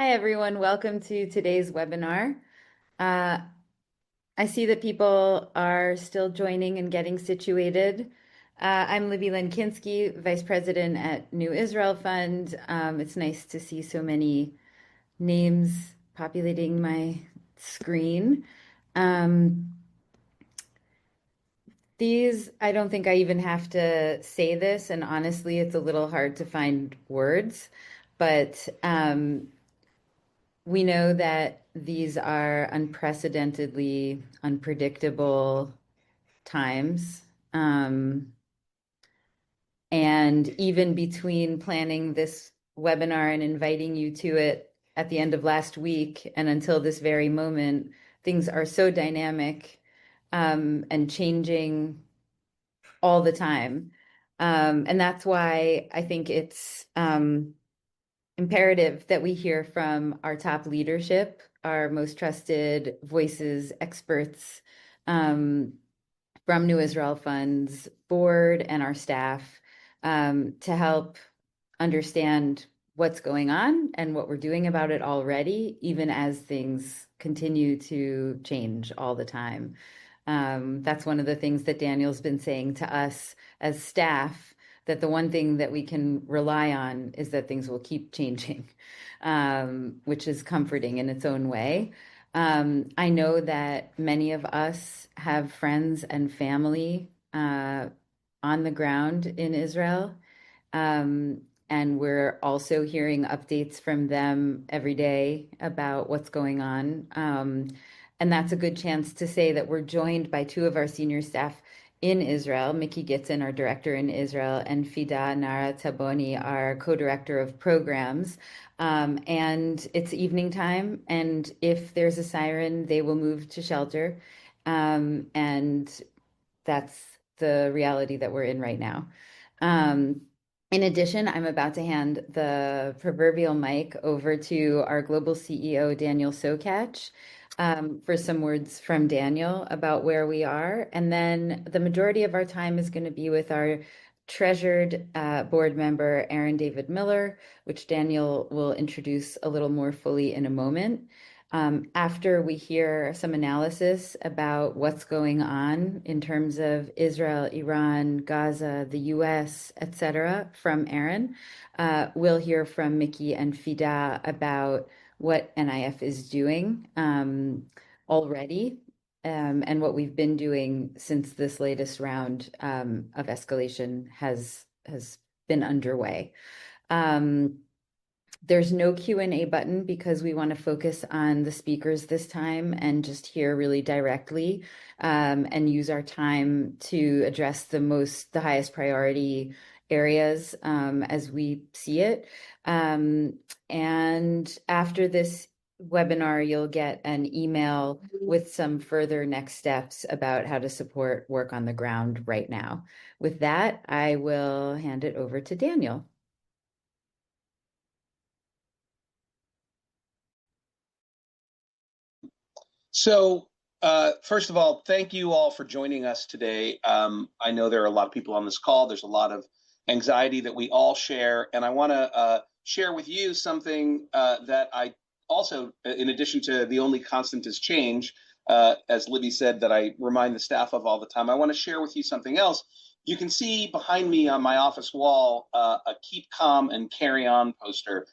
Hi, everyone. Welcome to today's webinar. Uh, I see that people are still joining and getting situated. I'm Libby Lenkinski, Vice President at New Israel Fund. It's nice to see so many names populating my screen. Um, I don't think I even have to say this, and honestly, it's a little hard to find words, but we know that these are unprecedentedly unpredictable times. Um, and even between planning this webinar and inviting you to it at the end of last week and until this very moment, things are so dynamic and changing all the time. And that's why I think it's imperative that we hear from our top leadership, our most trusted voices, experts from New Israel Fund's board and our staff to help understand what's going on and what we're doing about it already, even as things continue to change all the time. That's one of the things that Daniel's been saying to us as staff, that the one thing that we can rely on is that things will keep changing, which is comforting in its own way. I know that many of us have friends and family on the ground in Israel. And we're also hearing updates from them every day about what's going on. And that's a good chance to say that we're joined by two of our senior staff in Israel, Mickey Gitzin, our director in Israel, and Fida Nara Tabony, our co-director of programs. And it's evening time, and if there's a siren, they will move to shelter. And that's the reality that we're in right now. In addition, I'm about to hand the proverbial mic over to our global CEO, Daniel Sokatch, for some words from Daniel about where we are. And then the majority of our time is going to be with our treasured board member, Aaron David Miller, which Daniel will introduce a little more fully in a moment. After we hear some analysis about what's going on in terms of Israel, Iran, Gaza, the US, etc., from Aaron, we'll hear from Mickey and Fida about what NIF is doing already and what we've been doing since this latest round of escalation has been underway. There's no Q&A button because we want to focus on the speakers this time and just hear really directly and use our time to address the highest priority areas as we see it. And after this webinar, you'll get an email with some further next steps about how to support work on the ground right now. With that, I will hand it over to Daniel. So, first of all, thank you all for joining us today. I know there are a lot of people on this call. There's a lot of anxiety that we all share. And I want to share with you something that I also, in addition to the only constant is change, as Libby said, that I remind the staff of all the time. I want to share with you something else. You can see behind me on my office wall a Keep Calm and Carry On poster.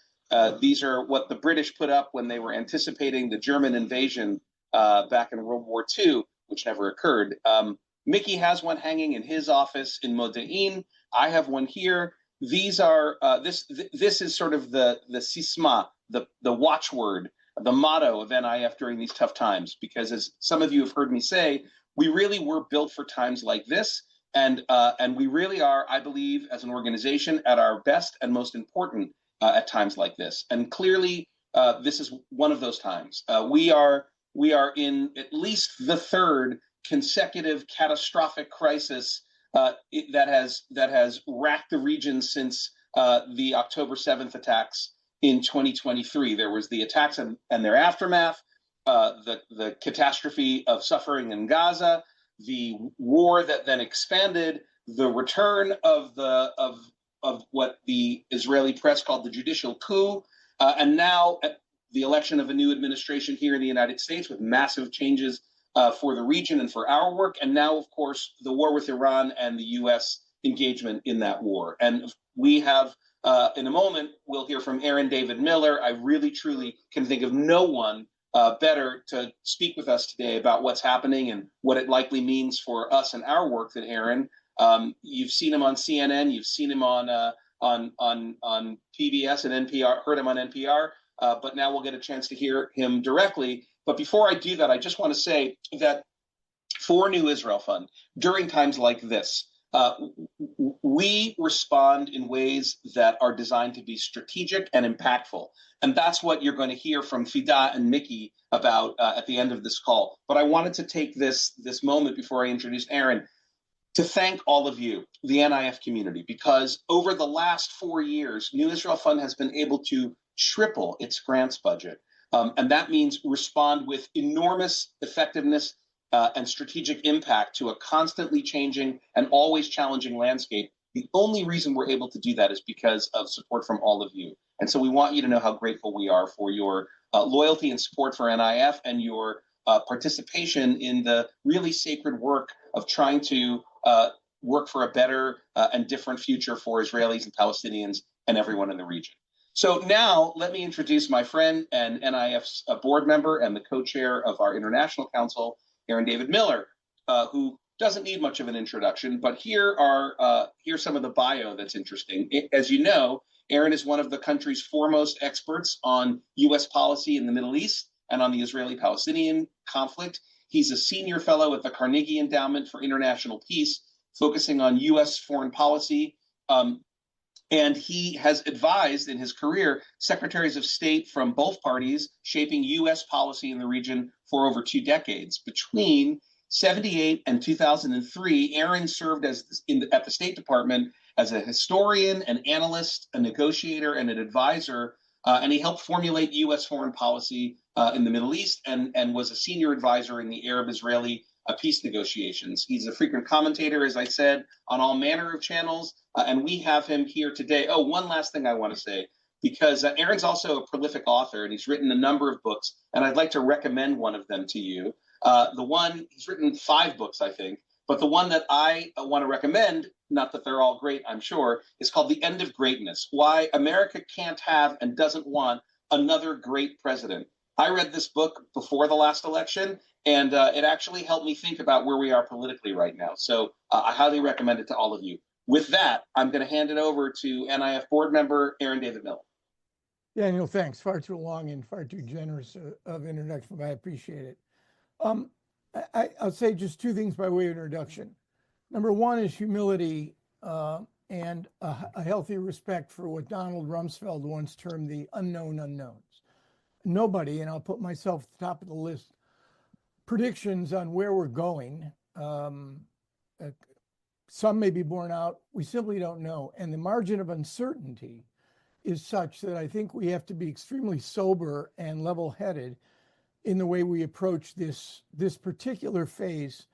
These are what the British put up when they were anticipating the German invasion back in World War II, which never occurred. Mickey has one hanging in his office in Modi'in. I have one here. These are this is sort of the sisma, the watchword, the motto of NIF during these tough times. Because as some of you have heard me say, we really were built for times like this, and we really are, I believe, as an organization, at our best and most important at times like this. And clearly, this is one of those times. We are in at least the third consecutive catastrophic crisis that has racked the region since the October 7th attacks in 2023. There was the attacks and their aftermath, the catastrophe of suffering in Gaza, the war that then expanded, the return of what the Israeli press called the judicial coup, and now the election of a new administration here in the United States with massive changes for the region and for our work. And now, of course, the war with Iran and the U.S. engagement in that war. And we have, in a moment, we'll hear from Aaron David Miller. I really, truly can think of no one better to speak with us today about what's happening and what it likely means for us and our work than Aaron. You've seen him on CNN. You've seen him on PBS and NPR, heard him on NPR, but now we'll get a chance to hear him directly. But before I do that, I just want to say that for New Israel Fund, during times like this, we respond in ways that are designed to be strategic and impactful. And that's what you're going to hear from Fida and Mickey about at the end of this call. But I wanted to take this moment before I introduce Aaron to thank all of you, the NIF community, because over the last 4 years, New Israel Fund has been able to triple its grants budget. And that means respond with enormous effectiveness and strategic impact to a constantly changing and always challenging landscape. The only reason we're able to do that is because of support from all of you. And so we want you to know how grateful we are for your loyalty and support for NIF and your participation in the really sacred work of trying to work for a better and different future for Israelis and Palestinians and everyone in the region. So now let me introduce my friend and NIF's board member and the co-chair of our International Council, Aaron David Miller, who doesn't need much of an introduction, but here's some of the bio that's interesting. As you know, Aaron is one of the country's foremost experts on U.S. policy in the Middle East and on the Israeli-Palestinian conflict. He's a senior fellow at the Carnegie Endowment for International Peace, focusing on U.S. foreign policy. And he has advised in his career secretaries of state from both parties, shaping U.S. policy in the region for over 2 decades. Between 1978 and 2003, Aaron served at the State Department as a historian, an analyst, a negotiator, and an advisor. And he helped formulate U.S. foreign policy in the Middle East and was a senior advisor in the Arab-Israeli peace negotiations. He's a frequent commentator, as I said, on all manner of channels, and we have him here today. Oh, one last thing I want to say, because Aaron's also a prolific author, and he's written a number of books, and I'd like to recommend one of them to you. He's written 5 books, I think, but the one that I want to recommend, not that they're all great, I'm sure, is called The End of Greatness: Why America Can't Have and Doesn't Want Another Great President. I read this book before the last election, and it actually helped me think about where we are politically right now. So I highly recommend it to all of you. With that, I'm going to hand it over to NIF board member Aaron David Miller. Daniel, thanks. Far too long and far too generous of introduction, but I appreciate it. I'll say just 2 things by way of introduction. Number 1 is humility and a healthy respect for what Donald Rumsfeld once termed the unknown unknowns. Nobody, and I'll put myself at the top of the list, predictions on where we're going. Some may be borne out. We simply don't know. And the margin of uncertainty is such that I think we have to be extremely sober and level-headed in the way we approach this particular phase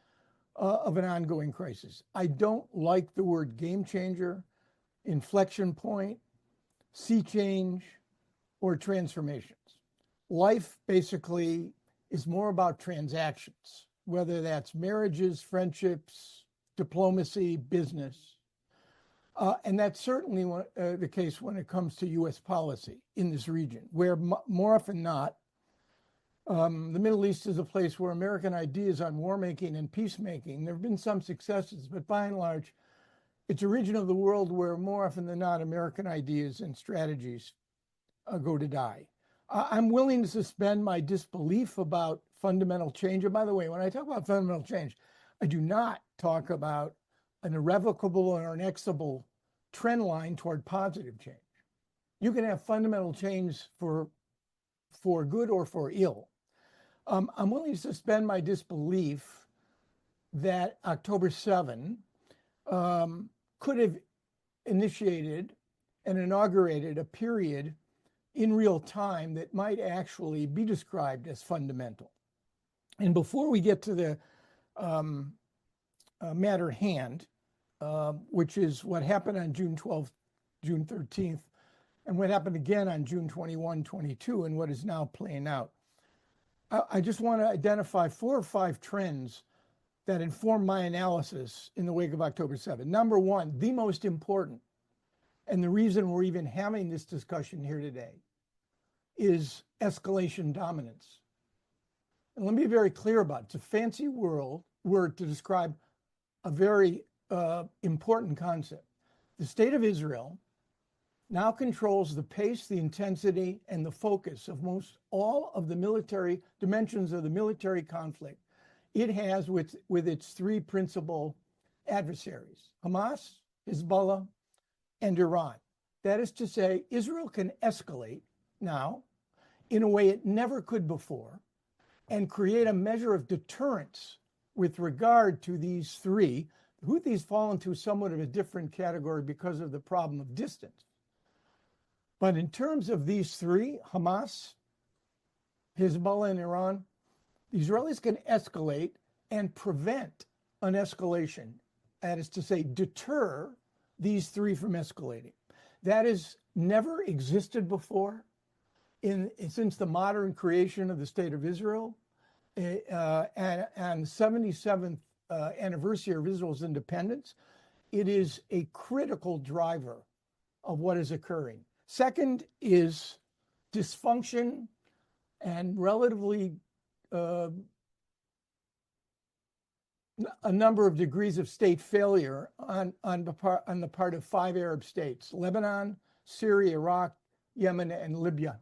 of an ongoing crisis. I don't like the word game changer, inflection point, sea change, or transformations. Life basically is more about transactions, whether that's marriages, friendships, diplomacy, business. And that's certainly the case when it comes to U.S. policy in this region, where more often than not, the Middle East is a place where American ideas on war making and peacemaking, there have been some successes, but by and large, it's a region of the world where more often than not, American ideas and strategies go to die. I'm willing to suspend my disbelief about fundamental change. And by the way, when I talk about fundamental change, I do not talk about an irrevocable or inexorable trend line toward positive change. You can have fundamental change for good or for ill. I'm willing to suspend my disbelief that October 7 could have initiated and inaugurated a period in real time that might actually be described as fundamental. And before we get to the matter at hand, which is what happened on June 12th, June 13th, and what happened again on June 21, 22, and what is now playing out. I just want to identify 4 or 5 trends that inform my analysis in the wake of October 7th. Number one, the most important, and the reason we're even having this discussion here today, is escalation dominance. And let me be very clear about it. It's a fancy word to describe a very important concept. The state of Israel now controls the pace, the intensity, and the focus of most all of the military dimensions of the military conflict it has with its 3 principal adversaries, Hamas, Hezbollah, and Iran. That is to say, Israel can escalate now in a way it never could before and create a measure of deterrence with regard to these 3. The Houthis fall into somewhat of a different category because of the problem of distance. But in terms of these 3, Hamas, Hezbollah, and Iran, the Israelis can escalate and prevent an escalation. That is to say, deter these 3 from escalating. That has never existed before since the modern creation of the State of Israel and the 77th anniversary of Israel's independence. It is a critical driver of what is occurring. Second is dysfunction and relatively a number of degrees of state failure on the part of 5 Arab states: Lebanon, Syria, Iraq, Yemen, and Libya.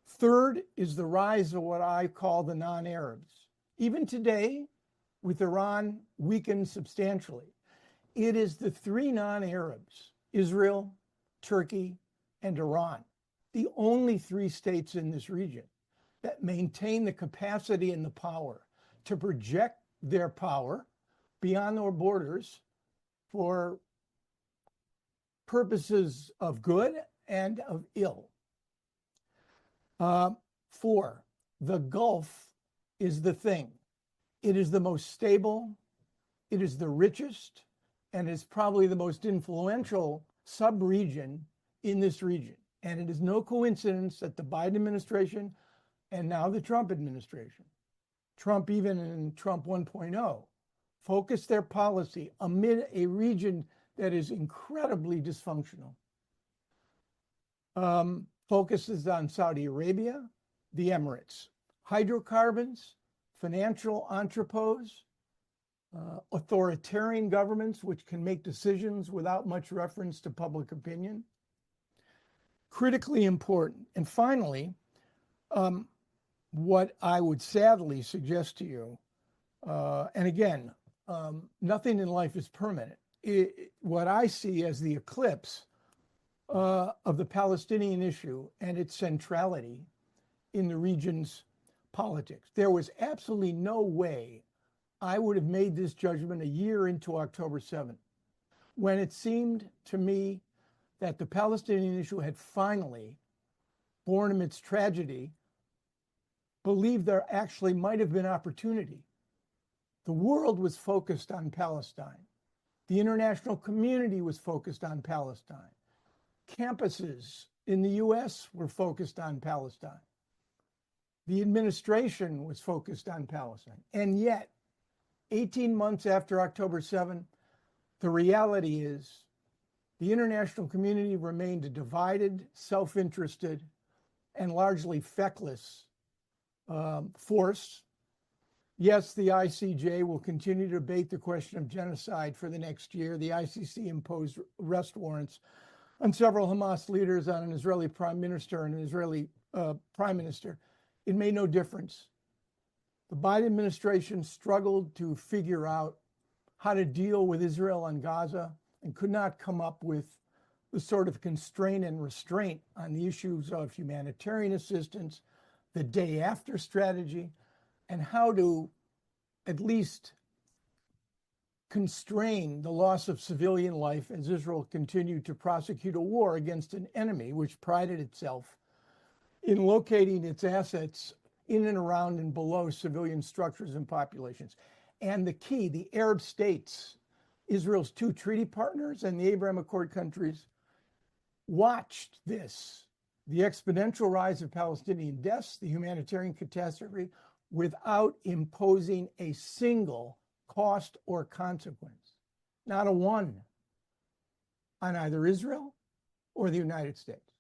Third is the rise of what I call the non-Arabs. Even today, with Iran weakened substantially, it is the 3 non-Arabs, Israel, Turkey, and Iran, the only 3 states in this region that maintain the capacity and the power to project their power beyond their borders for purposes of good and of ill. 4, the Gulf is the thing. It is the most stable, it is the richest, and is probably the most influential sub-region in this region. And it is no coincidence that the Biden administration and now the Trump administration, Trump even in Trump 1.0, focused their policy amid a region that is incredibly dysfunctional. Focuses on Saudi Arabia, the Emirates, hydrocarbons, financial entrepôts, authoritarian governments which can make decisions without much reference to public opinion. Critically important. And finally, what I would sadly suggest to you, and again, nothing in life is permanent. What I see as the eclipse of the Palestinian issue and its centrality in the region's politics. There was absolutely no way I would have made this judgment a year into October 7th, when it seemed to me that the Palestinian issue had finally, born amidst tragedy, believed there actually might have been opportunity. The world was focused on Palestine. The international community was focused on Palestine. Campuses in the US were focused on Palestine. The administration was focused on Palestine. And yet, 18 months after October 7th, the reality is the international community remained a divided, self-interested, and largely feckless force. Yes, the ICJ will continue to debate the question of genocide for the next year. The ICC imposed arrest warrants on several Hamas leaders, on an Israeli prime minister and an Israeli prime minister. It made no difference. The Biden administration struggled to figure out how to deal with Israel and Gaza and could not come up with the sort of constraint and restraint on the issues of humanitarian assistance, the day after strategy, and how to at least constrain the loss of civilian life as Israel continued to prosecute a war against an enemy which prided itself in locating its assets in and around and below civilian structures and populations. And the key, the Arab states, Israel's 2 treaty partners and the Abraham Accord countries, watched this, the exponential rise of Palestinian deaths, the humanitarian catastrophe, without imposing a single cost or consequence, not a one, on either Israel or the United States.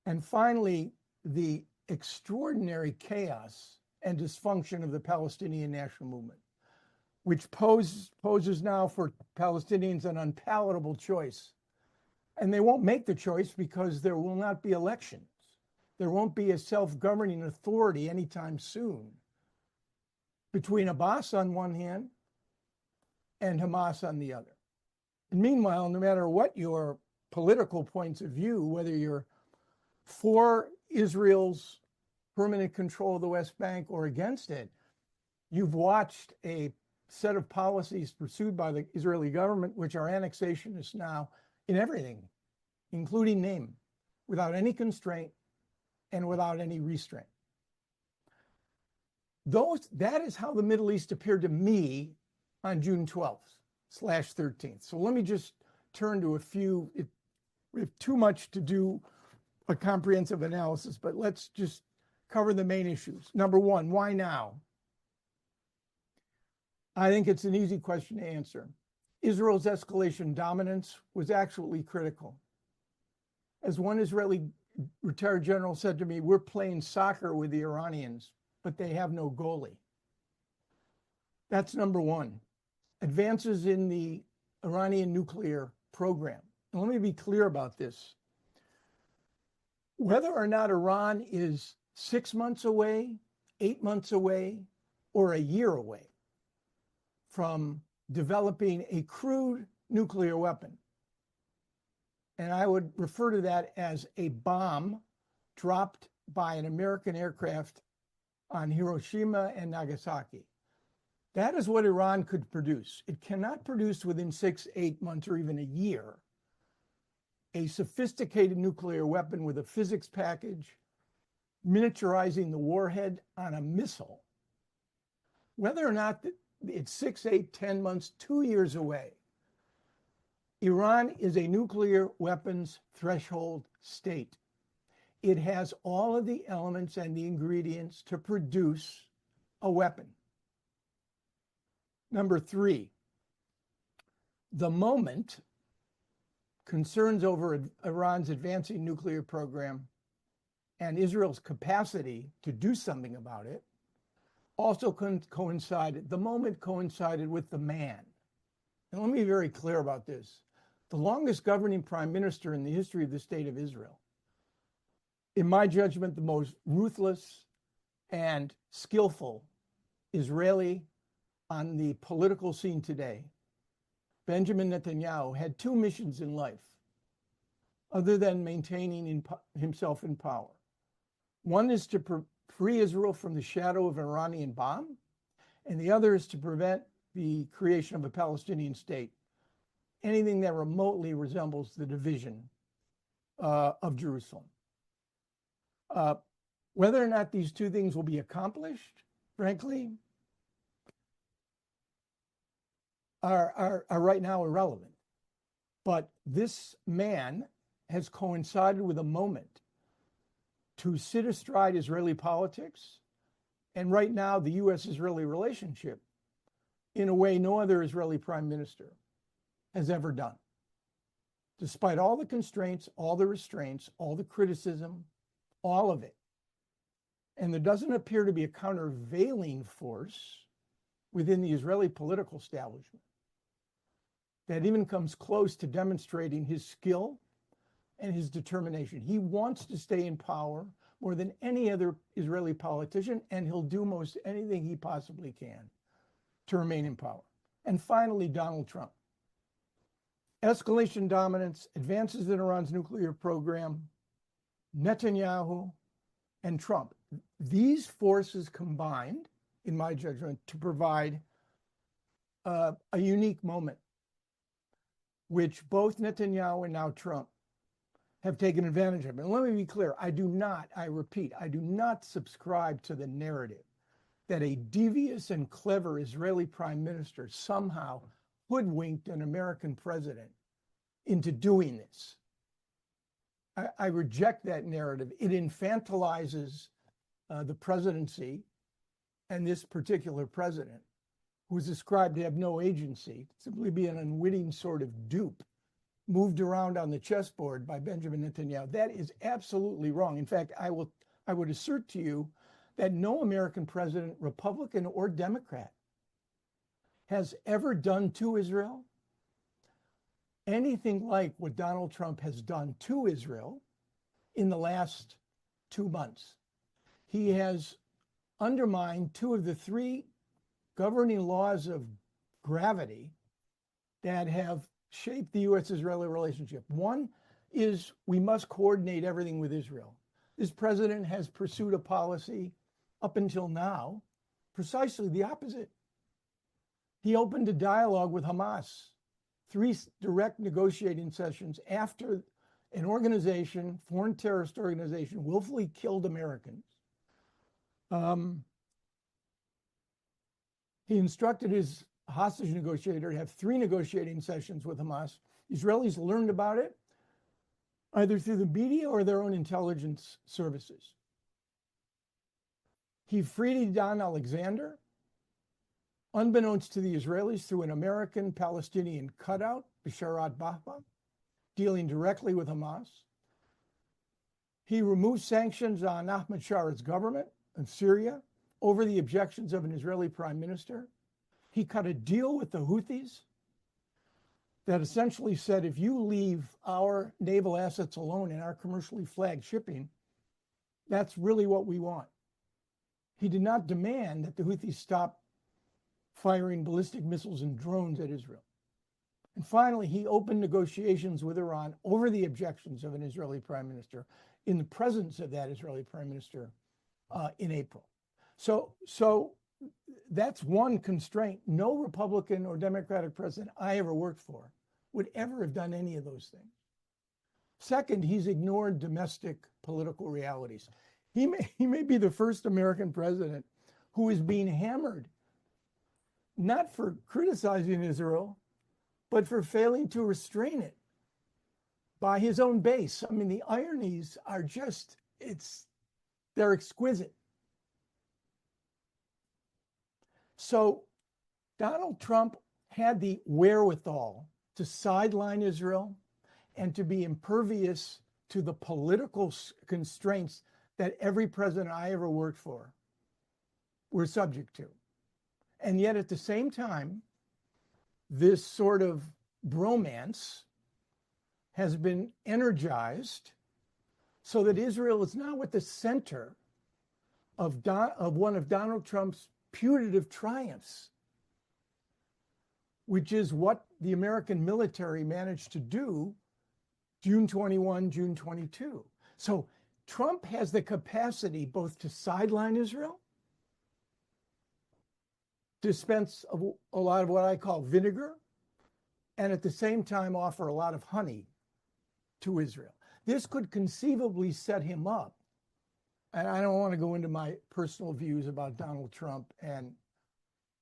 And finally, the extraordinary chaos and dysfunction of the Palestinian national movement, which poses now for Palestinians an unpalatable choice. And they won't make the choice because there will not be elections. There won't be a self-governing authority anytime soon between Abbas on one hand and Hamas on the other. And meanwhile, no matter what your political points of view, whether you're for Israel's permanent control of the West Bank or against it, you've watched a set of policies pursued by the Israeli government, which are annexationists now in everything, including name, without any constraint and without any restraint. That is how the Middle East appeared to me on June 12th/13th. So let me just turn to a few. We have too much to do a comprehensive analysis, but let's just cover the main issues. Number one, why now? I think it's an easy question to answer. Israel's escalation dominance was actually critical. As one Israeli retired general said to me, we're playing soccer with the Iranians, but they have no goalie. That's number one. Advances in the Iranian nuclear program. And let me be clear about this. Whether or not Iran is 6 months away, 8 months away, or a year away from developing a crude nuclear weapon, and I would refer to that as a bomb dropped by an American aircraft on Hiroshima and Nagasaki. That is what Iran could produce. It cannot produce within 6, 8 months, or even a year, a sophisticated nuclear weapon with a physics package, miniaturizing the warhead on a missile. Whether or not it's 6, 8, 10 months, 2 years away, Iran is a nuclear weapons threshold state. It has all of the elements and the ingredients to produce a weapon. Number three, the moment concerns over Iran's advancing nuclear program and Israel's capacity to do something about it also coincided with the man. And let me be very clear about this. The longest governing prime minister in the history of the state of Israel, in my judgment, the most ruthless and skillful Israeli on the political scene today, Benjamin Netanyahu, had two missions in life other than maintaining himself in power. One is to free Israel from the shadow of an Iranian bomb, and the other is to prevent the creation of a Palestinian state, anything that remotely resembles the division of Jerusalem. Whether or not these two things will be accomplished, frankly, are right now irrelevant. But this man has coincided with a moment to sit astride Israeli politics, and right now the U.S.-Israeli relationship in a way no other Israeli prime minister has ever done. Despite all the constraints, all the restraints, all the criticism, all of it. And there doesn't appear to be a countervailing force within the Israeli political establishment that even comes close to demonstrating his skill and his determination. He wants to stay in power more than any other Israeli politician, and he'll do most anything he possibly can to remain in power. And finally, Donald Trump. Escalation dominance, advances in Iran's nuclear program, Netanyahu, and Trump. These forces combined, in my judgment, to provide a unique moment, which both Netanyahu and now Trump have taken advantage of. And let me be clear, I repeat, I do not subscribe to the narrative that a devious and clever Israeli prime minister somehow hoodwinked an American president into doing this. I reject that narrative. It infantilizes the presidency and this particular president, who is described to have no agency, simply be an unwitting sort of dupe moved around on the chessboard by Benjamin Netanyahu. That is absolutely wrong. In fact, I would assert to you that no American president, Republican or Democrat, has ever done to Israel anything like what Donald Trump has done to Israel in the last 2 months. He has undermined two of the three governing laws of gravity that have shaped the U.S.-Israeli relationship. One is we must coordinate everything with Israel. This president has pursued a policy up until now, precisely the opposite. He opened a dialogue with Hamas, 3 direct negotiating sessions after an organization, foreign terrorist organization, willfully killed Americans. He instructed his hostage negotiator to have 3 negotiating sessions with Hamas. Israelis learned about it either through the media or their own intelligence services. He freed Don Alexander, unbeknownst to the Israelis, through an American-Palestinian cutout, Bisharat Bahba, dealing directly with Hamas. He removed sanctions on Ahmed Sharat's government of Syria over the objections of an Israeli prime minister. He cut a deal with the Houthis that essentially said, if you leave our naval assets alone and our commercially flagged shipping, that's really what we want. He did not demand that the Houthis stop firing ballistic missiles and drones at Israel. And finally, he opened negotiations with Iran over the objections of an Israeli prime minister in the presence of that Israeli prime minister in April. So that's one constraint. No Republican or Democratic president I ever worked for would ever have done any of those things. Second, he's ignored domestic political realities. He may be the first American president who is being hammered, not for criticizing Israel, but for failing to restrain it by his own base. I mean, the ironies are just, they're exquisite. So Donald Trump had the wherewithal to sideline Israel and to be impervious to the political constraints that every president I ever worked for were subject to. And yet at the same time, this sort of bromance has been energized so that Israel is now at the center of one of Donald Trump's putative triumphs, which is what the American military managed to do June 21, June 22. So Trump has the capacity both to sideline Israel, dispense a lot of what I call vinegar, and at the same time offer a lot of honey to Israel. This could conceivably set him up. And I don't want to go into my personal views about Donald Trump and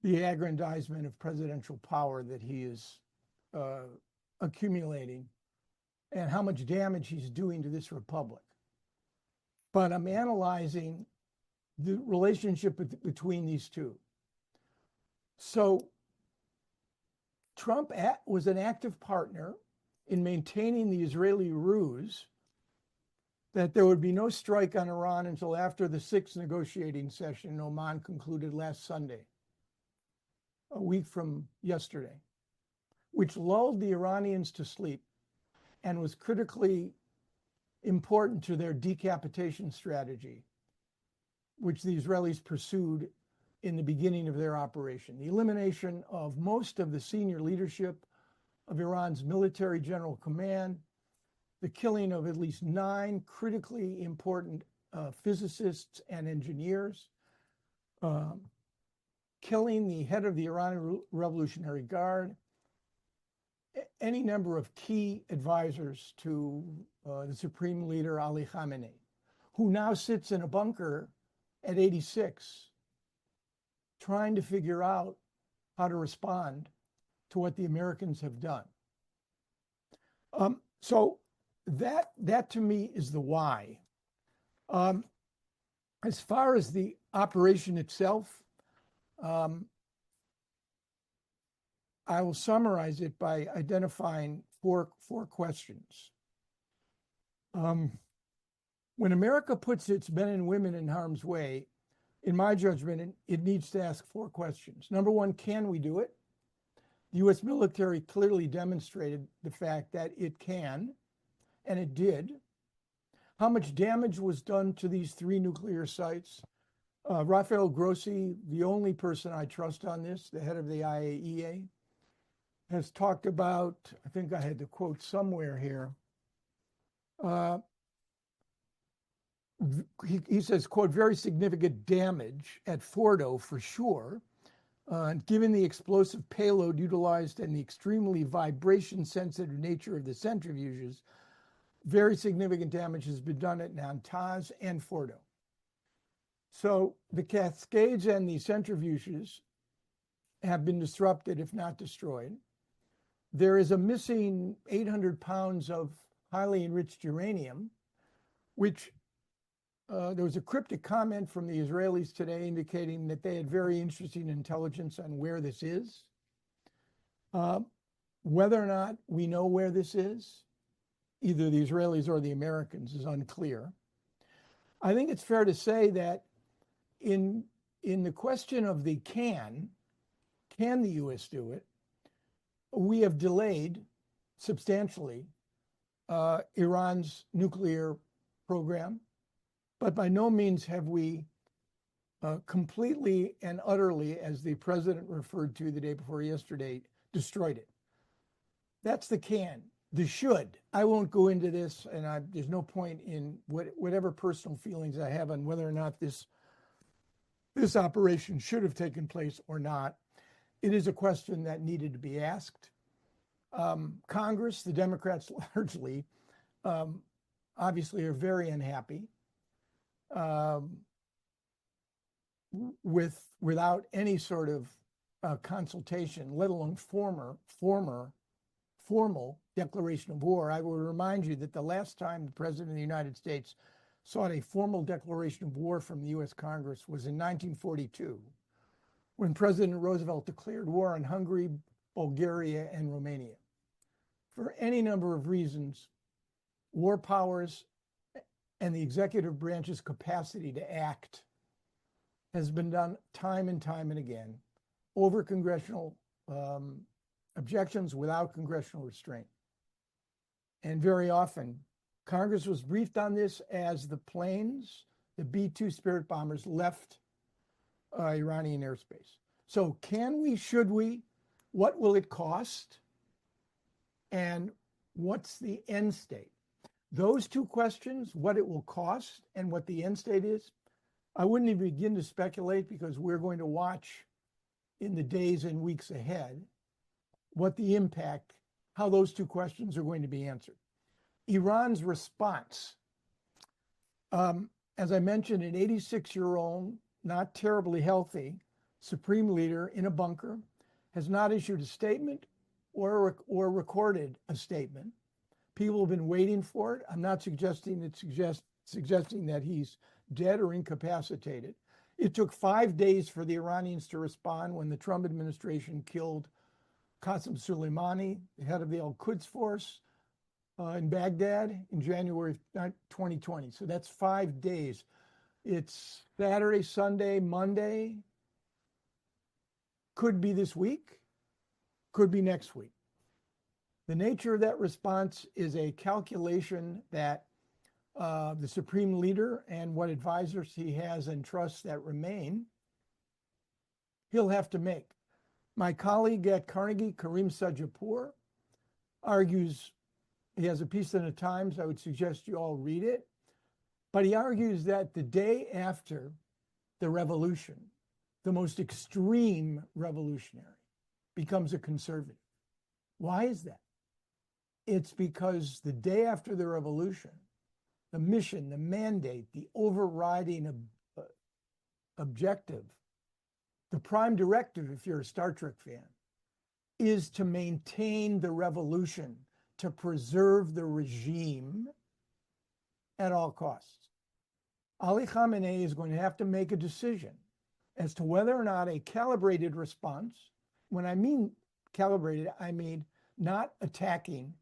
the aggrandizement of presidential power that he is accumulating and how much damage he's doing to this republic. But I'm analyzing the relationship between these two. So Trump was an active partner in maintaining the Israeli ruse that there would be no strike on Iran until after the 6th negotiating session in Oman concluded last Sunday, a week from yesterday, which lulled the Iranians to sleep and was critically important to their decapitation strategy, which the Israelis pursued in the beginning of their operation. The elimination of most of the senior leadership of Iran's military general command, the killing of at least 9 critically important physicists and engineers, killing the head of the Iranian Revolutionary Guard, any number of key advisors to the supreme leader Ali Khamenei, who now sits in a bunker at 86, trying to figure out how to respond to what the Americans have done. So that to me is the why. As far as the operation itself, I will summarize it by identifying four questions. When America puts its men and women in harm's way, in my judgment, it needs to ask four questions. Number one, can we do it? The U.S. military clearly demonstrated the fact that it can, and it did. How much damage was done to these 3 nuclear sites? Rafael Grossi, the only person I trust on this, the head of the IAEA, has talked about, I think I had the quote somewhere here. He says, quote, very significant damage at Fordo for sure. Given the explosive payload utilized and the extremely vibration-sensitive nature of the centrifuges, very significant damage has been done at Natanz and Fordo. So the cascades and the centrifuges have been disrupted, if not destroyed. There is a missing 800 pounds of highly enriched uranium, which there was a cryptic comment from the Israelis today indicating that they had very interesting intelligence on where this is. Whether or not we know where this is, either the Israelis or the Americans, is unclear. I think it's fair to say that in the question of the can the U.S. do it, we have delayed substantially Iran's nuclear program, but by no means have we completely and utterly, as the president referred to the day before yesterday, destroyed it. That's the can. The should. I won't go into this, and there's no point in whatever personal feelings I have on whether or not this operation should have taken place or not. It is a question that needed to be asked. Congress, the Democrats largely, obviously are very unhappy without any sort of consultation, let alone formal declaration of war. I will remind you that the last time the President of the United States sought a formal declaration of war from the U.S. Congress was in 1942, when President Roosevelt declared war on Hungary, Bulgaria, and Romania. For any number of reasons, war powers and the executive branch's capacity to act has been done time and time and again over congressional objections without congressional restraint. And very often, Congress was briefed on this as the planes, the B-2 Spirit bombers, left Iranian airspace. So can we, should we? What will it cost? And what's the end state? Those two questions, what it will cost and what the end state is, I wouldn't even begin to speculate, because we're going to watch in the days and weeks ahead what the impact, how those two questions are going to be answered. Iran's response, as I mentioned, an 86-year-old, not terribly healthy supreme leader in a bunker has not issued a statement or recorded a statement. People have been waiting for it. I'm not suggesting that he's dead or incapacitated. It took 5 days for the Iranians to respond when the Trump administration killed Qasem Soleimani, the head of the Al-Quds force, in Baghdad in January 2020. So that's 5 days. It's Saturday, Sunday, Monday. Could be this week, could be next week. The nature of that response is a calculation that the supreme leader and what advisors he has and trusts that remain, he'll have to make. My colleague at Carnegie, Karim Sajapour, argues, he has a piece in the Times, I would suggest you all read it, but he argues that the day after the revolution, the most extreme revolutionary becomes a conservative. Why is that? It's because the day after the revolution, the mission, the mandate, the overriding objective, the prime directive, if you're a Star Trek fan, is to maintain the revolution, to preserve the regime at all costs. Ali Khamenei is going to have to make a decision as to whether or not a calibrated response, when I mean calibrated, I mean not attacking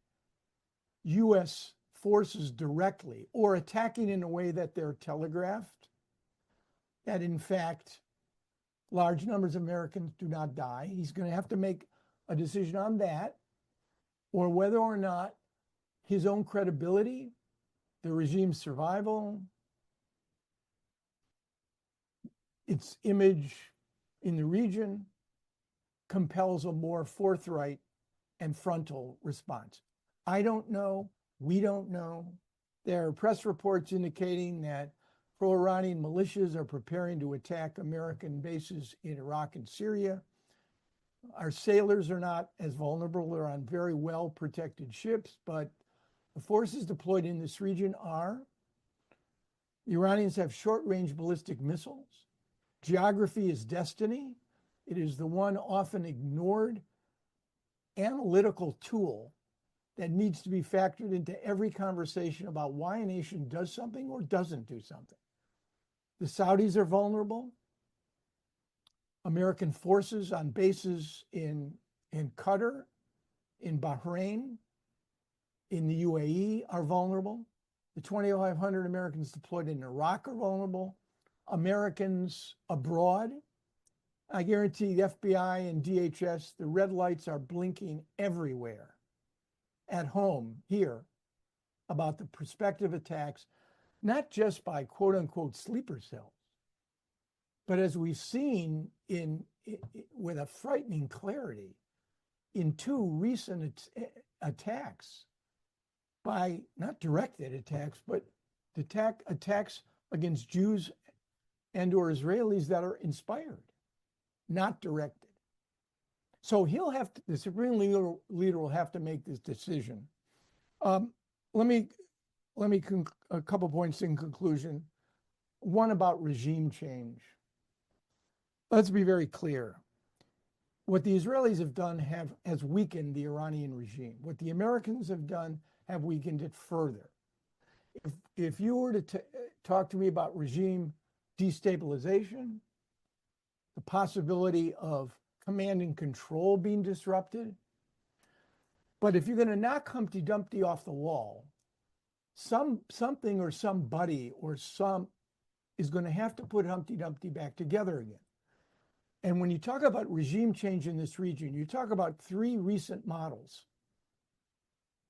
US forces directly or attacking in a way that they're telegraphed, that in fact, large numbers of Americans do not die. He's going to have to make a decision on that, or whether or not his own credibility, the regime's survival, its image in the region compels a more forthright and frontal response. I don't know. We don't know. There are press reports indicating that pro-Iranian militias are preparing to attack American bases in Iraq and Syria. Our sailors are not as vulnerable. They're on very well-protected ships, but the forces deployed in this region are. The Iranians have short-range ballistic missiles. Geography is destiny. It is the one often ignored analytical tool that needs to be factored into every conversation about why a nation does something or doesn't do something. The Saudis are vulnerable. American forces on bases in Qatar, in Bahrain, in the UAE are vulnerable. The 2,500 Americans deployed in Iraq are vulnerable. Americans abroad, I guarantee the FBI and DHS, the red lights are blinking everywhere. At home, here, about the prospective attacks, not just by quote unquote sleeper cells, but as we've seen with a frightening clarity in two recent attacks, by not directed attacks, but attacks against Jews and or Israelis that are inspired, not directed. So the supreme leader will have to make this decision. Let me a couple points in conclusion. One about regime change. Let's be very clear. What the Israelis have done has weakened the Iranian regime. What the Americans have done have weakened it further. If you were to talk to me about regime destabilization, the possibility of command and control being disrupted, but if you're going to knock Humpty Dumpty off the wall, something or somebody or some is going to have to put Humpty Dumpty back together again. And when you talk about regime change in this region, you talk about three recent models.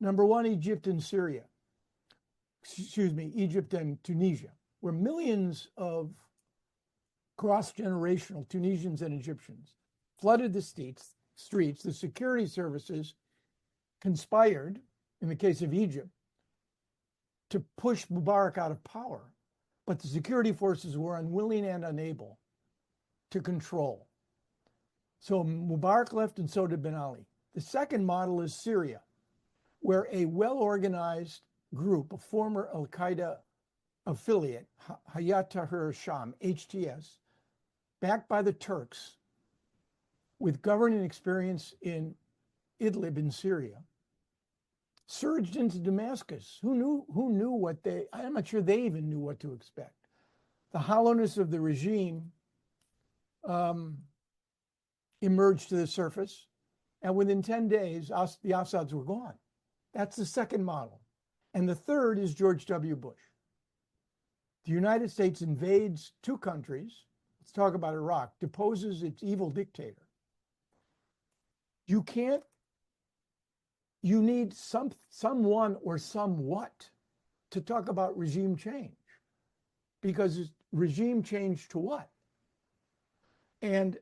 Number one, Egypt and Syria. Egypt and Tunisia, where millions of cross-generational Tunisians and Egyptians flooded the streets. The security services conspired, in the case of Egypt, to push Mubarak out of power, but the security forces were unwilling and unable to control. So Mubarak left and so did Ben Ali. The second model is Syria, where a well-organized group, a former Al-Qaeda affiliate, Hayat Tahrir Sham, HTS, backed by the Turks, with governing experience in Idlib in Syria, surged into Damascus. Who knew what I'm not sure they even knew what to expect. The hollowness of the regime emerged to the surface, and within 10 days, the Assads were gone. That's the second model. And the third is George W. Bush. The United States invades two countries. Let's talk about Iraq, deposes its evil dictator. You need someone or somewhat to talk about regime change, because it's regime change to what? And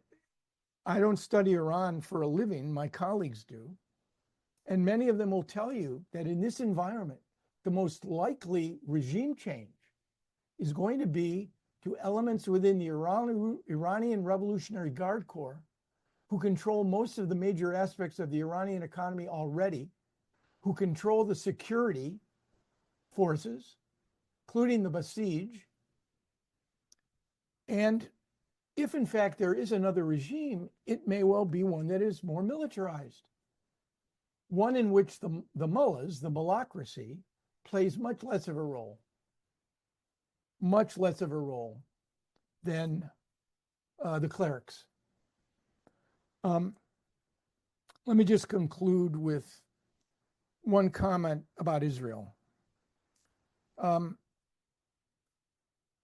I don't study Iran for a living, my colleagues do. And many of them will tell you that in this environment, the most likely regime change is going to be to elements within the Iranian Revolutionary Guard Corps, who control most of the major aspects of the Iranian economy already, who control the security forces, including the Basij. And if in fact there is another regime, it may well be one that is more militarized, one in which the mullahs, the mullocracy, plays much less of a role than the clerics. Let me just conclude with one comment about Israel. And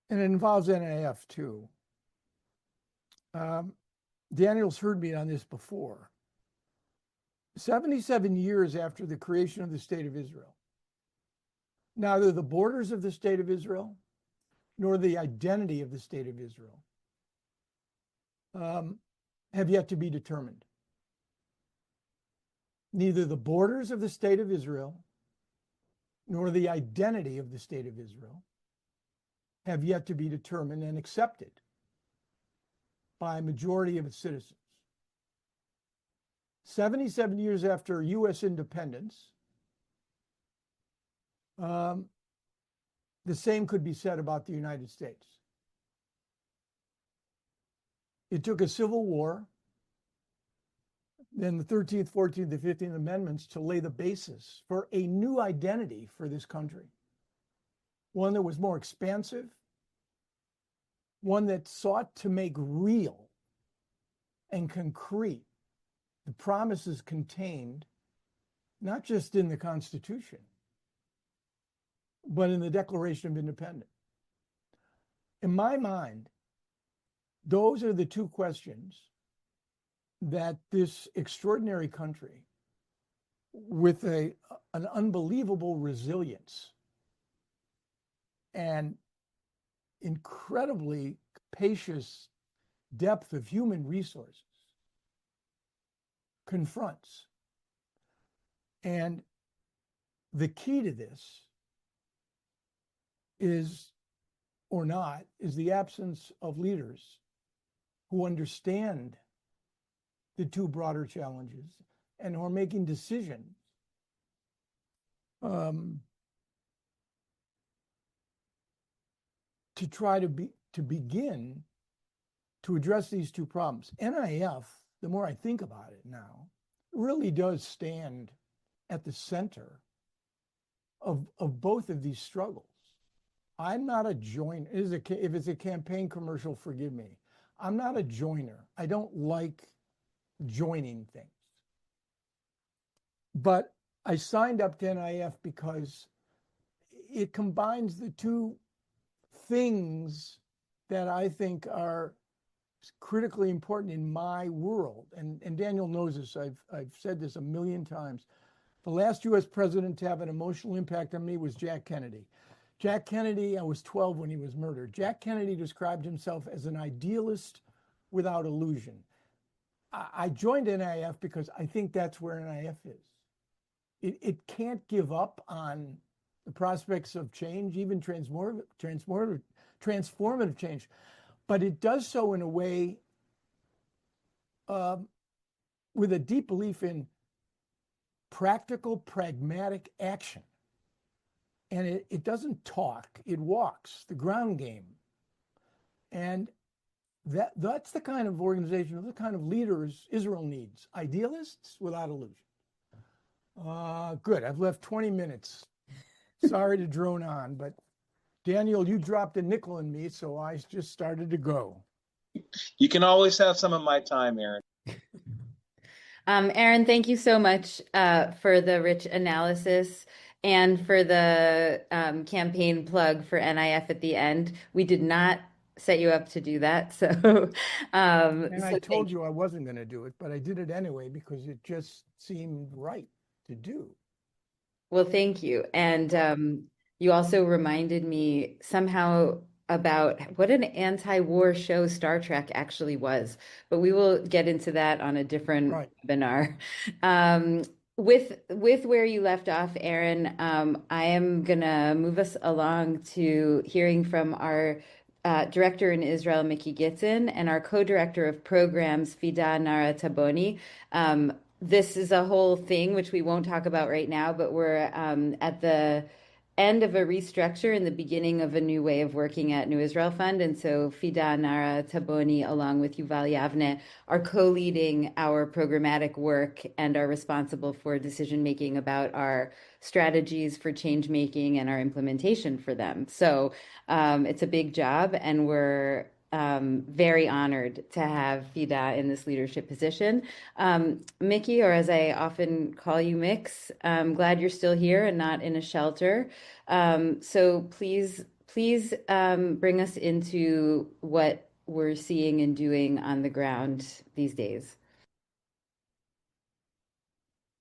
it involves NIF too. Daniel's heard me on this before. 77 years after the creation of the State of Israel, neither the borders of the State of Israel nor the identity of the State of Israel have yet to be determined. Neither the borders of the State of Israel nor the identity of the State of Israel have yet to be determined and accepted by a majority of its citizens. 77 years after U.S. independence, the same could be said about the United States. It took a civil war, then the 13th, 14th, and 15th Amendments to lay the basis for a new identity for this country. One that was more expansive, one that sought to make real and concrete the promises contained not just in the Constitution, but in the Declaration of Independence. In my mind, those are the two questions that this extraordinary country, with an unbelievable resilience and incredibly capacious depth of human resources, confronts. And the key to this is, or not, is the absence of leaders who understand the two broader challenges and who are making decisions to try to begin to address these two problems. NIF, the more I think about it now, really does stand at the center of both of these struggles. I'm not a joiner. If it's a campaign commercial, forgive me. I'm not a joiner. I don't like joining things. But I signed up to NIF because it combines the two things that I think are critically important in my world. And Daniel knows this. I've said this a million times. The last U.S. president to have an emotional impact on me was Jack Kennedy. Jack Kennedy, I was 12 when he was murdered. Jack Kennedy described himself as an idealist without illusion. I joined NIF because I think that's where NIF is. It can't give up on the prospects of change, even transformative change, but it does so in a way with a deep belief in practical, pragmatic action. And it doesn't talk, it walks, the ground game. And that's the kind of organization, the kind of leaders Israel needs. Idealists without illusion. Good, I've left 20 minutes. Sorry to drone on, but Daniel, you dropped a nickel in me, so I just started to go. You can always have some of my time, Aaron. Aaron, thank you so much for the rich analysis and for the campaign plug for NIF at the end. We did not set you up to do that. So, and I told you I wasn't going to do it, but I did it anyway because it just seemed right to do. Well, thank you. And you also reminded me somehow about what an anti-war show Star Trek actually was, but we will get into that on a different webinar. With where you left off, Aaron, I am gonna move us along to hearing from our director in Israel, Mickey Gitzin, and our co-director of programs, Fida Nara Tabony. This is a whole thing which we won't talk about right now, but we're at the end of a restructure and the beginning of a new way of working at New Israel Fund. And so Fida Nara Tabony, along with Yuval Yavne, are co-leading our programmatic work and are responsible for decision-making about our strategies for change making and our implementation for them. So it's a big job, and we're very honored to have Fida in this leadership position. Mickey, or as I often call you, Mix, I'm glad you're still here and not in a shelter. So please bring us into what we're seeing and doing on the ground these days.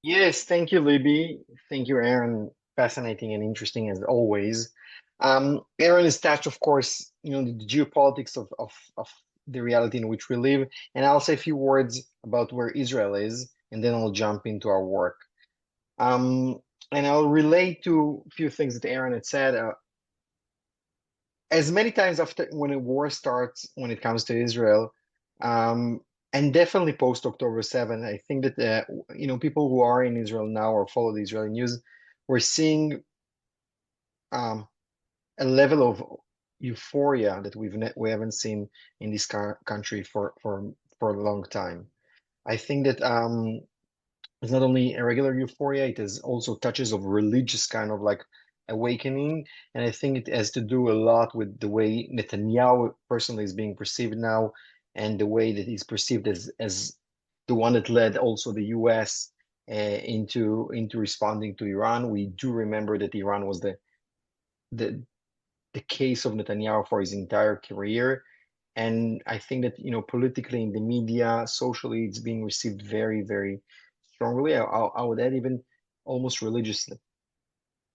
Yes, thank you, Libby. Thank you, Aaron. Fascinating and interesting as always. Aaron is touched, of course, the geopolitics of the reality in which we live. And I'll say a few words about where Israel is, and then I'll jump into our work. And I'll relate to a few things that Aaron had said. As many times after when a war starts, when it comes to Israel, and definitely post October 7th, I think that people who are in Israel now or follow the Israeli news, we're seeing a level of euphoria that we haven't seen in this country for a long time. I think that it's not only a regular euphoria, it has also touches of religious kind of like awakening. And I think it has to do a lot with the way Netanyahu personally is being perceived now, and the way that he's perceived as the one that led also the US into responding to Iran. We do remember that Iran was the case of Netanyahu for his entire career. And I think that, politically in the media, socially, it's being received very, very strongly. I would add even almost religiously.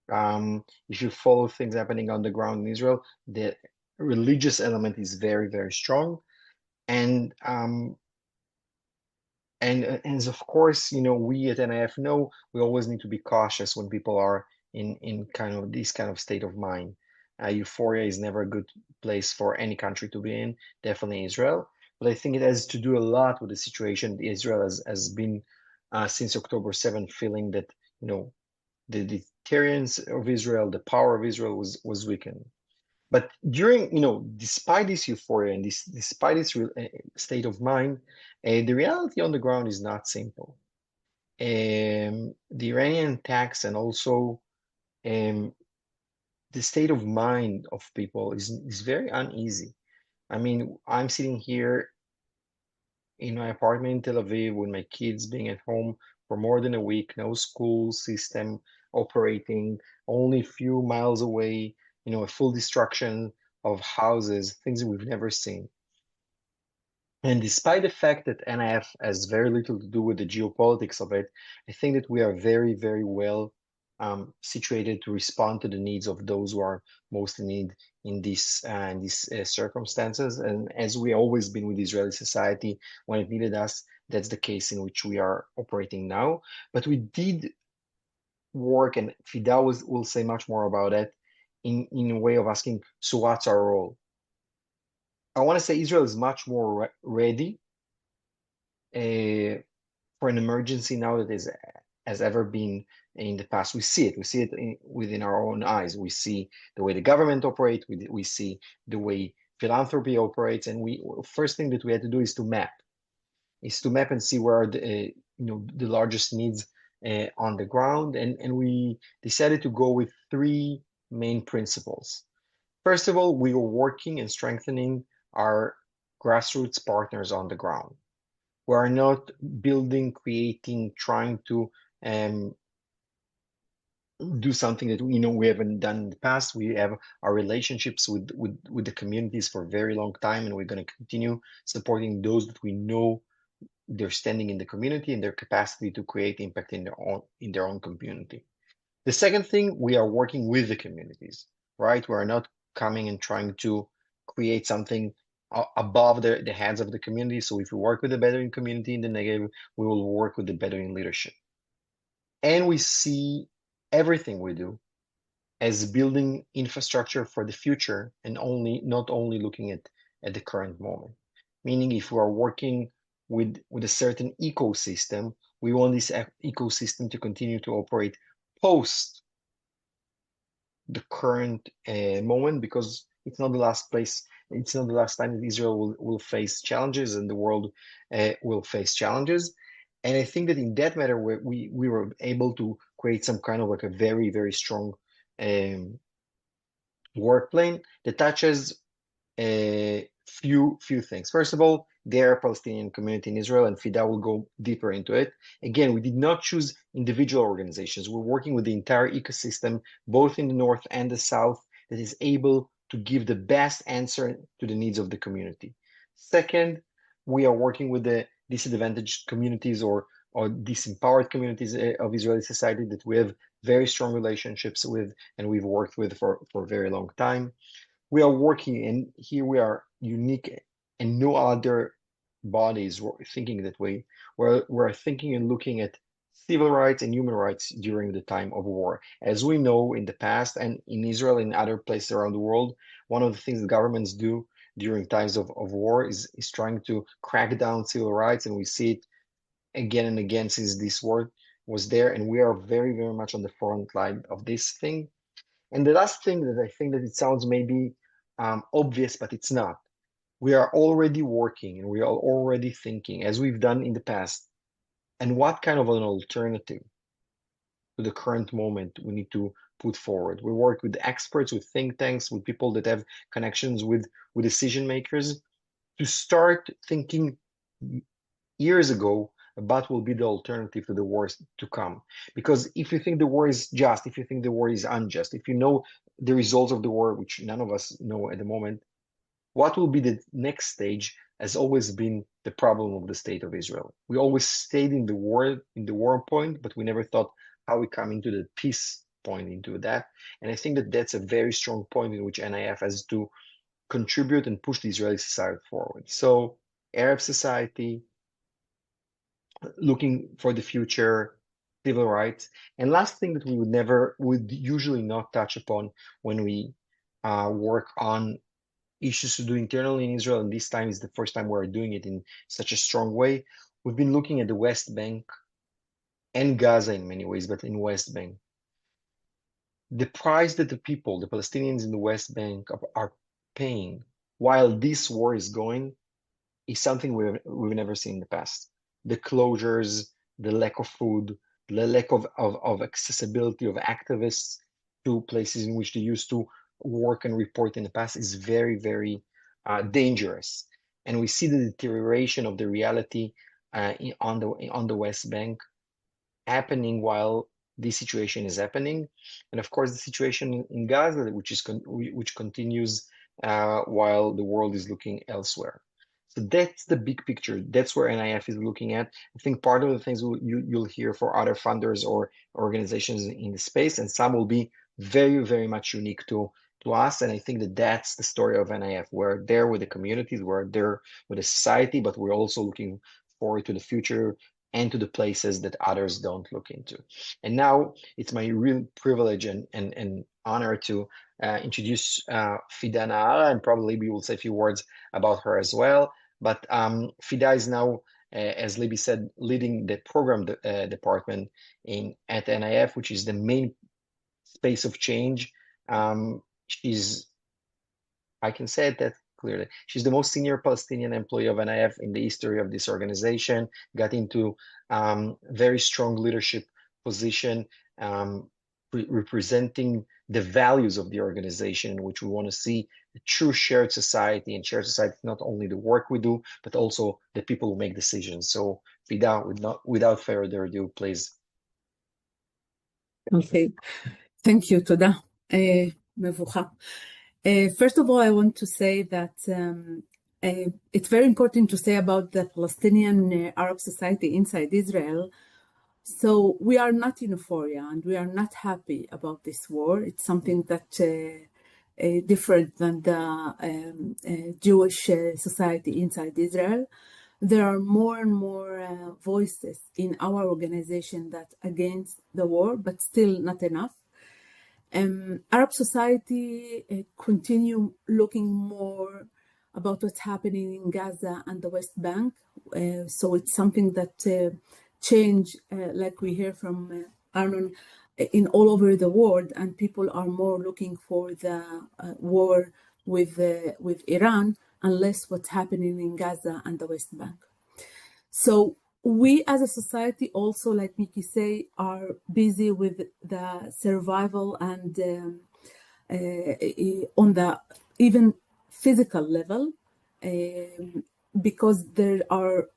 If you follow things happening on the ground in Israel, the religious element is very, very strong. And and of course, we at NIF know we always need to be cautious when people are in kind of this kind of state of mind. Euphoria is never a good place for any country to be in, definitely Israel. But I think it has to do a lot with the situation Israel has been since October 7th, feeling that, the deterrence of Israel, the power of Israel was weakened. But despite this euphoria and despite this state of mind, the reality on the ground is not simple. The Iranian attacks and also the state of mind of people is very uneasy. I mean, I'm sitting here in my apartment in Tel Aviv with my kids being at home for more than a week, no school system operating, only a few miles away, a full destruction of houses, things that we've never seen. And despite the fact that NIF has very little to do with the geopolitics of it, I think that we are very, very well situated to respond to the needs of those who are most in need in these circumstances. And as we always been with Israeli society, when it needed us, that's the case in which we are operating now. But we did work, and Fida will say much more about it, in a way of asking, so what's our role? I want to say Israel is much more ready for an emergency now that has ever been in the past. We see it within our own eyes. We see the way the government operates. We see the way philanthropy operates. And first thing that we had to do is to map and see where are the largest needs on the ground. And we decided to go with three main principles. First of all, we were working and strengthening our grassroots partners on the ground. We are not building, creating, trying to do something that we haven't done in the past. We have our relationships with the communities for a very long time, and we're going to continue supporting those that we know they're standing in the community and their capacity to create impact in their own community. The second thing, we are working with the communities, right? We are not coming and trying to create something above the heads of the community. So if we work with the Bedouin community in the Negev, we will work with the Bedouin leadership. And we see everything we do as building infrastructure for the future, and not only looking at the current moment. Meaning, if we are working with a certain ecosystem, we want this ecosystem to continue to operate post the current moment, because it's not the last place, it's not the last time that Israel will face challenges and the world will face challenges. And I think that in that matter, we were able to create some kind of like a very, very strong work plan that touches a few things. First of all, there are Palestinian community in Israel, and Fida will go deeper into it. Again, we did not choose individual organizations. We're working with the entire ecosystem, both in the north and the south, that is able to give the best answer to the needs of the community. Second, we are working with the disadvantaged communities or disempowered communities of Israeli society that we have very strong relationships with and we've worked with for a very long time. We are working, and here we are unique, and no other bodies were thinking that way. We're thinking and looking at civil rights and human rights during the time of war. As we know in the past and in Israel and other places around the world, one of the things that governments do during times of war is trying to crack down civil rights, and we see it again and again since this war was there, and we are very, very much on the front line of this thing. And the last thing that I think that it sounds maybe obvious, but it's not. We are already working and we are already thinking, as we've done in the past, and what kind of an alternative to the current moment we need to put forward. We work with experts, with think tanks, with people that have connections with decision makers to start thinking years ago about what will be the alternative to the wars to come. Because if you think the war is just, if you think the war is unjust, if you know the results of the war, which none of us know at the moment, what will be the next stage has always been the problem of the state of Israel. We always stayed in the war point, but we never thought how we come into the peace point into that. And I think that that's a very strong point in which NIF has to contribute and push the Israeli society forward. So Arab society, looking for the future, civil rights. And last thing that we would usually not touch upon when we work on issues to do internally in Israel, and this time is the first time we're doing it in such a strong way. We've been looking at the West Bank and Gaza in many ways, but in West Bank. The price that the people, the Palestinians in the West Bank are paying while this war is going is something we've never seen in the past. The closures, the lack of food, the lack of accessibility of activists to places in which they used to work and report in the past is very, very dangerous. And we see the deterioration of the reality on the West Bank happening while this situation is happening. And of course, the situation in Gaza, which continues while the world is looking elsewhere. So that's the big picture. That's where NIF is looking at. I think part of the things you'll hear for other funders or organizations in the space, and some will be very, very much unique to us. And I think that that's the story of NIF. We're there with the communities, we're there with the society, but we're also looking forward to the future and to the places that others don't look into. And now it's my real privilege and honor to introduce Fida Nara, and probably we will say a few words about her as well. But Fida is now, as Libby said, leading the program department at NIF, which is the main space of change. I can say that clearly. She's the most senior Palestinian employee of NIF in the history of this organization, got into very strong leadership position, representing the values of the organization, which we want to see a true shared society, and shared society not only the work we do, but also the people who make decisions. So Fida, without further ado, please. Okay, thank you, תודה. מבוכה. First of all, I want to say that it's very important to say about the Palestinian Arab society inside Israel. So we are not in euphoria and we are not happy about this war. It's something that different than the Jewish society inside Israel. There are more and more voices in our organization that against the war, but still not enough. Arab society continue looking more about what's happening in Gaza and the West Bank. So it's something that change, like we hear from Arnon, in all over the world, and people are more looking for the war with Iran and less what's happening in Gaza and the West Bank. So we as a society also, like Miki say, are busy with the survival and on the even physical level, because there are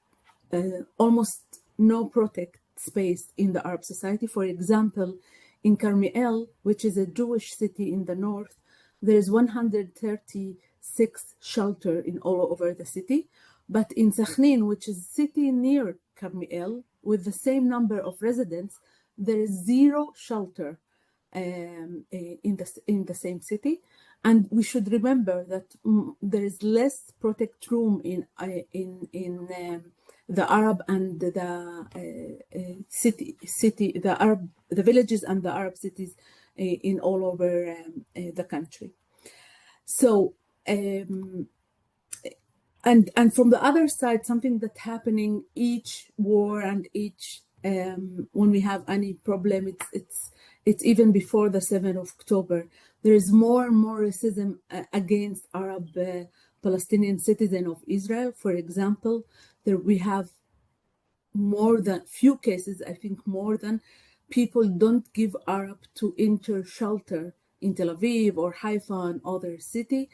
almost no protect space in the Arab society. For example, in Carmiel, which is a Jewish city in the north, there's 136 shelters in all over the city. But in Sakhnin, which is a city near Carmiel, with the same number of residents, there is 0 shelter in the same city. And we should remember that there is less protect room in the Arab and the the villages and the Arab cities in all over the country. So, and from the other side, something that's happening each war and each when we have any problem, it's even before the 7th of October. There is more and more racism against Arab Palestinian citizens of Israel. For example, there we have more than few cases, I think more than, people don't give Arab to enter shelter in Tel Aviv or Haifa and other city.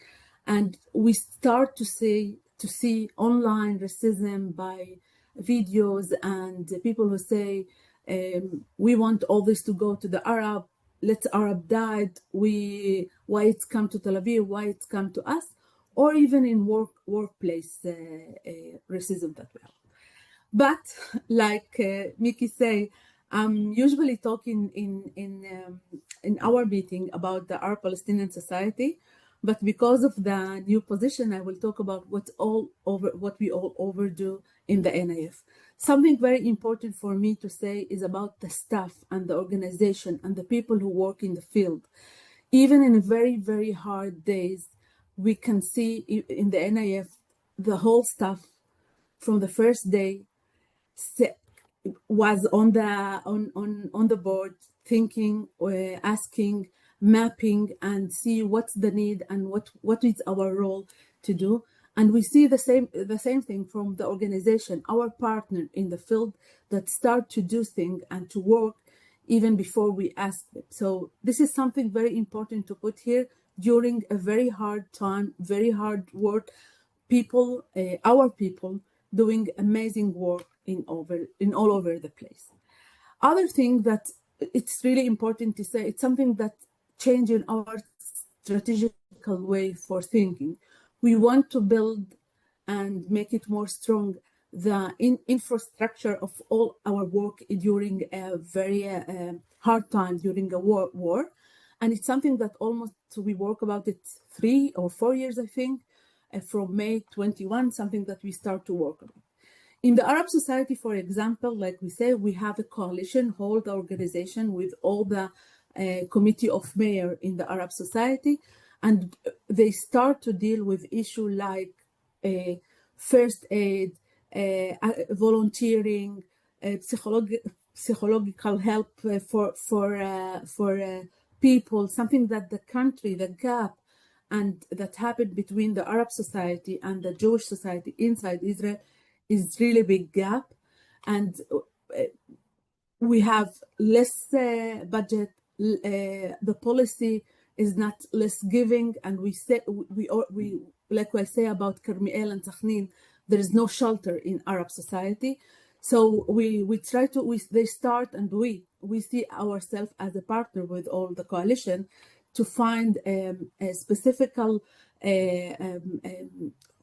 And we start to see online racism by videos and people who say, we want all this to go to the Arab, let Arab died, why it's come to Tel Aviv, why it's come to us, or even in workplace racism that we have. But like Miki say, I'm usually talking in our meeting about the Arab Palestinian society, but because of the new position, I will talk about what we all overdo in the NIF. Something very important for me to say is about the staff and the organization and the people who work in the field. Even in very, very hard days, we can see in the NIF, the whole staff from the first day was on the board, thinking, asking, mapping, and see what's the need and what is our role to do. And we see the same thing from the organization, our partner in the field, that start to do things and to work even before we ask them. So this is something very important to put here during a very hard time, very hard work. People, our people, doing amazing work in all over the place. Other thing that it's really important to say, it's something that changing our strategical way for thinking. We want to build and make it more strong the infrastructure of all our work during a very hard time, during a war. And it's something that almost we work about it 3 or 4 years, I think, from May 21, something that we start to work on. In the Arab society, for example, like we say, we have a coalition, whole organization with all the committee of mayor in the Arab society, and they start to deal with issues like first aid, volunteering, psychological help for people, something that the country, the gap, and that happened between the Arab society and the Jewish society inside Israel is really big gap. And we have less budget, the policy is not less giving, and we like I say about Carmiel and Sakhnin, there is no shelter in Arab society. So they start, and we see ourselves as a partner with all the coalition to find a specific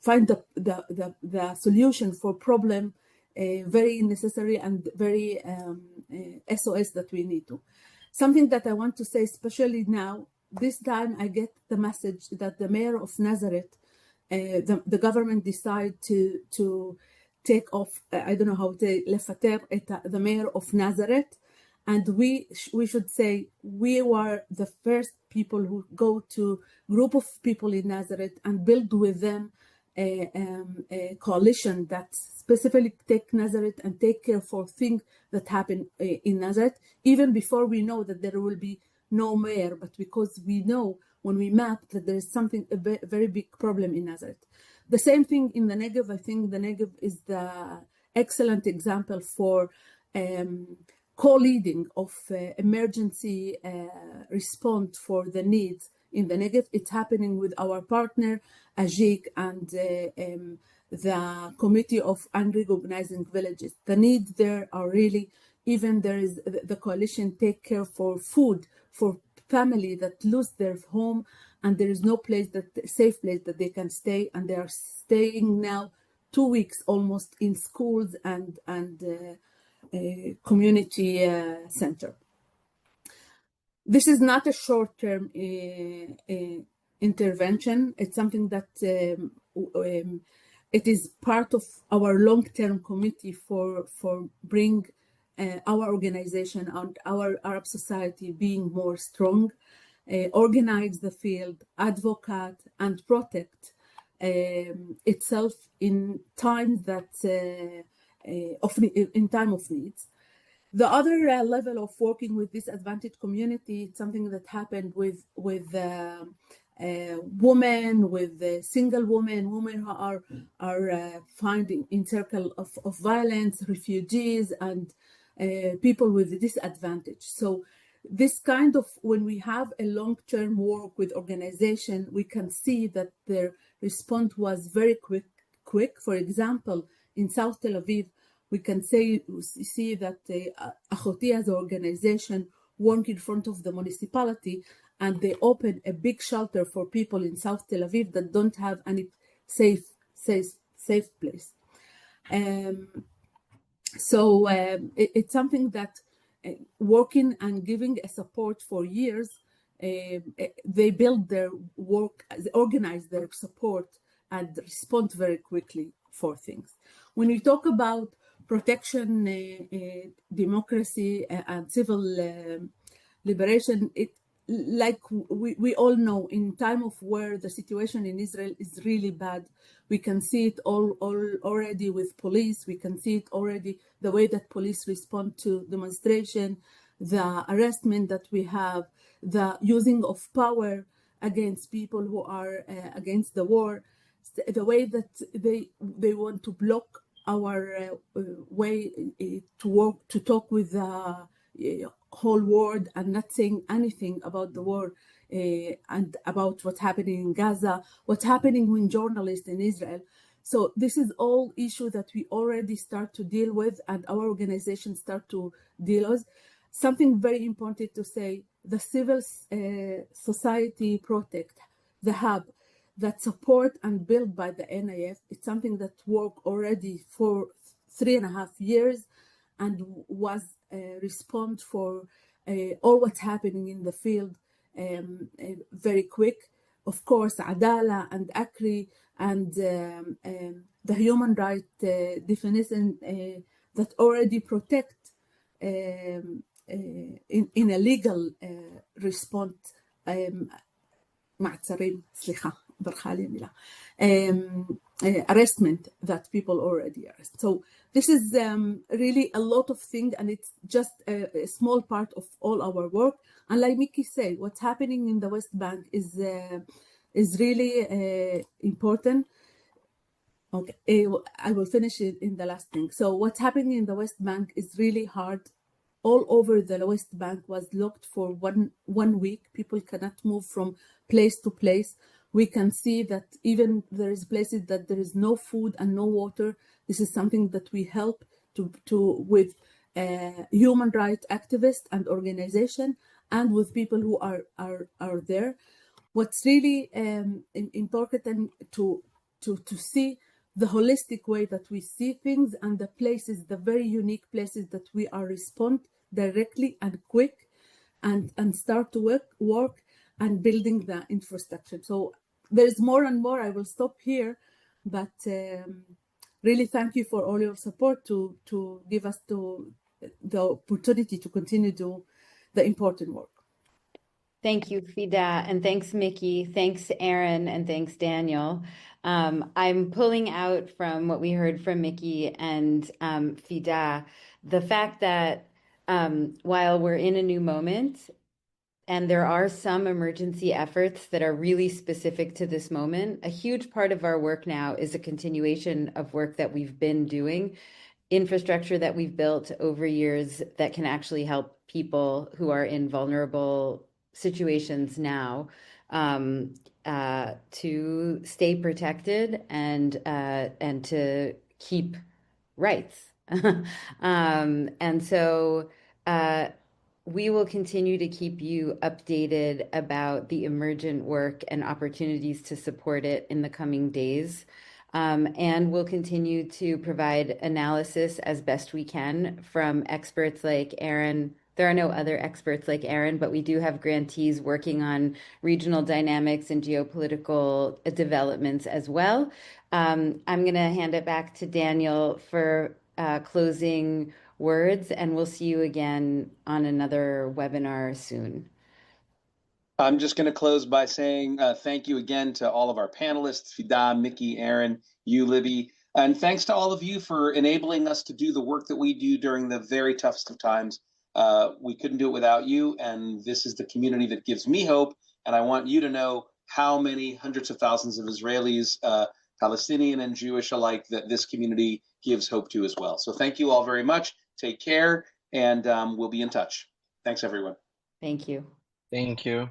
find the solution for problem very necessary and very SOS that we need to. Something that I want to say, especially now, this time I get the message that the mayor of Nazareth, the government decide to take off, I don't know how to say, lefater the mayor of Nazareth. And we should say we were the first people who go to group of people in Nazareth and build with them a coalition that's specifically take Nazareth and take care for things that happen in Nazareth, even before we know that there will be no mayor, but because we know when we map that there is something, a very big problem in Nazareth. The same thing in the Negev. I think the Negev is the excellent example for co-leading of emergency response for the needs in the Negev. It's happening with our partner, Ajik, and the Committee of Unrecognized Villages. The needs there are really, even there is the coalition take care for food for family that lose their home, and there is no place safe place that they can stay, and they are staying now 2 weeks almost in schools and community center. This is not a short-term intervention. It's something that it is part of our long-term committee for bring our organization and our Arab society being more strong, organize the field, advocate, and protect itself in times that in time of needs. The other level of working with disadvantaged community, it's something that happened with women, with single women who are finding in circle of violence, refugees, and people with disadvantage. So this kind of, when we have a long-term work with organization, we can see that their response was very quick. For example, in South Tel Aviv, we can see that Achoti as an organization work in front of the municipality, and they open a big shelter for people in South Tel Aviv that don't have any safe place. So it's something that working and giving a support for years, they build their work, they organize their support and respond very quickly for things. When we talk about protection, democracy, and civil liberation, like we all know, in time of war, the situation in Israel is really bad. We can see it all already with police. We can see it already the way that police respond to demonstration, the arrestment that we have, the using of power against people who are against the war, the way that they want to block our way to work, to talk with the whole world, and not saying anything about the war and about what's happening in Gaza, what's happening with journalists in Israel. So this is all issue that we already start to deal with, and our organization start to deal with. Something very important to say, the civil society protect, the hub that support and built by the NIF, it's something that worked already for 3.5 years and was respond for all what's happening in the field very quick. Of course, Adala and Akri and the human right definition that already protect in a legal response. מעצרים, סליחה, ברכה לי המילה, arrestment that people already arrest. So this is really a lot of things, and it's just a small part of all our work. And like Mickey said, what's happening in the West Bank is really important. Okay, I will finish it in the last thing. So what's happening in the West Bank is really hard. All over the West Bank was locked for one week. People cannot move from place to place. We can see that even there is places that there is no food and no water. This is something that we help with human rights activists and organization, and with people who are there. What's really important to see the holistic way that we see things, and the places, the very unique places that we are respond directly and quick and start to work and building the infrastructure. So there's more and more. I will stop here, but really thank you for all your support to give us the opportunity to continue to do the important work. Thank you, Fida, and thanks, Mickey. Thanks, Aaron, and thanks, Daniel. I'm pulling out from what we heard from Mickey and Fida, the fact that while we're in a new moment, and there are some emergency efforts that are really specific to this moment, a huge part of our work now is a continuation of work that we've been doing, infrastructure that we've built over years that can actually help people who are in vulnerable situations now to stay protected and to keep rights. And so we will continue to keep you updated about the emergent work and opportunities to support it in the coming days. And we'll continue to provide analysis as best we can from experts like Aaron. There are no other experts like Aaron, but we do have grantees working on regional dynamics and geopolitical developments as well. I'm going to hand it back to Daniel for closing words, and we'll see you again on another webinar soon. I'm just going to close by saying thank you again to all of our panelists, Fida, Mickey, Aaron, you, Libby, and thanks to all of you for enabling us to do the work that we do during the very toughest of times. We couldn't do it without you, and this is the community that gives me hope, and I want you to know how many hundreds of thousands of Israelis, Palestinian and Jewish alike, that this community gives hope to as well. So thank you all very much. Take care, and we'll be in touch. Thanks, everyone. Thank you. Thank you.